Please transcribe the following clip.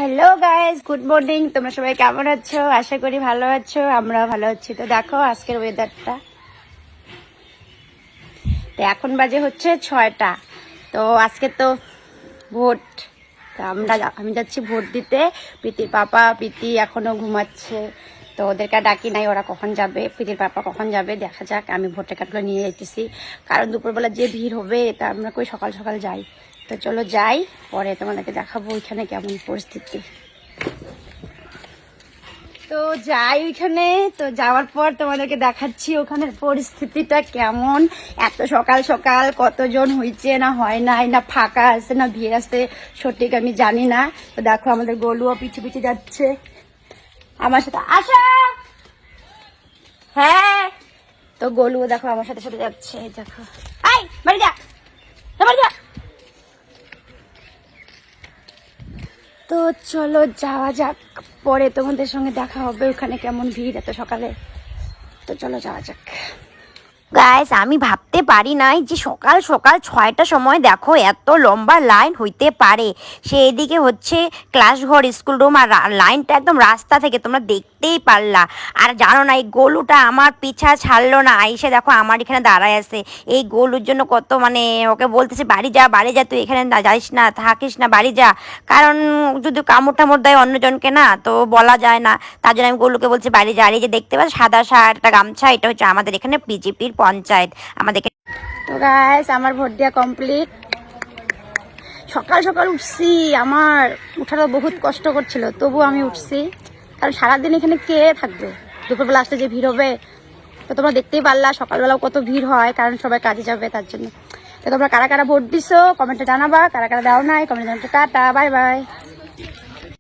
Hello guys, good morning. তোমরা সবাই কেমন আছো? আশা করি ভালো আছো, আমরাও ভালো আছি। তো দেখো আজকের ওয়েদারটা, তো এখন বাজে হচ্ছে 6টা। তো আজকে তো ভোট, তো আমি যাচ্ছি ভোট দিতে। প্রীতির পাপা প্রীতি এখনো ঘুমাচ্ছে, তো ওদেরকে ডাকি নাই, ওরা কখন যাবে, প্রীতির পাপা কখন যাবে দেখা যাক। আমি ভোটের কার্ডগুলো নিয়ে যাইতেছি, কারণ দুপুরবেলা যে ভিড় হবে, তা আমরা কই সকাল সকাল যাই। তো চলো যাই, পরে তোমাদেরকে দেখাবো ওইখানে কেমন পরিস্থিতি। তো যাই ওইখানে, তো যাওয়ার পর তোমাদেরকে দেখাচ্ছি ওখানের পরিস্থিতিটা কেমন। এত সকাল সকাল কতজন হয়েছে, না হয় নাই, না ফাঁকা আছে না ভিড় আছে, সঠিক আমি জানি না। তো দেখো আমাদের গোলুও পিছু পিছু যাচ্ছে আমার সাথে। আসা, হ্যাঁ, তো গোলুও দেখো আমার সাথে সাথে যাচ্ছে। দেখো, আই বাড়ি যা, বাড়ি যা। তো চলো যাওয়া যাক, পরে তোমাদের সঙ্গে দেখা হবে ওখানে কেমন ভিড় এত সকালে। তো চলো যাওয়া যাক। গাইস, আমি ভাবতে পারি নাই যে সকাল সকাল 6টার সময় দেখো এত লম্বা লাইন হইতে পারে। সেদিকে হচ্ছে ক্লাসঘর, স্কুল রুম, আর লাইনটা একদম রাস্তা থেকে তোমরা দেখতেই পারলা। আর জানো না, এই গোলুটা আমার পিছা ছাড়লো না, আইসে দেখো আমার এখানে দাঁড়ায় আছে। এই গোলুর জন্য কত মানে ওকে বলতেছে বাড়ি যা বাড়ি যা, তুই এখানে যাইস না, থাকিস না, বাড়ি যা। কারণ যদি কামড় টামড় দেয় অন্যজনকে না, তো বলা যায় না। তার জন্য আমি গোলুকে বলছি বাড়ি যা। আর এই যে দেখতে পাচ্ছ সাদা শার্ট একটা গামছা, এটা হচ্ছে আমাদের এখানে বিজেপির পঞ্চায়েত আমাদের। তো গাইস, আমার ভোট দেওয়া কমপ্লিট। সকাল সকাল উঠছি, আমার উঠাটা বহুত কষ্ট করছিল, তবু আমি উঠছি, কারণ সারাদিন এখানে কে থাকবে, দুপুরবেলা আসতে যে ভিড় হবে। তো তোমরা দেখতেই পারলা সকালবেলাও কত ভিড় হয়, কারণ সবাই কাজে যাবে তার জন্য। তো তোমরা কারা কারা ভোট দিছো কমেন্টে জানাবা, কারা কারা দাও নাই কমেন্টে জানাতে। Tata, bye bye.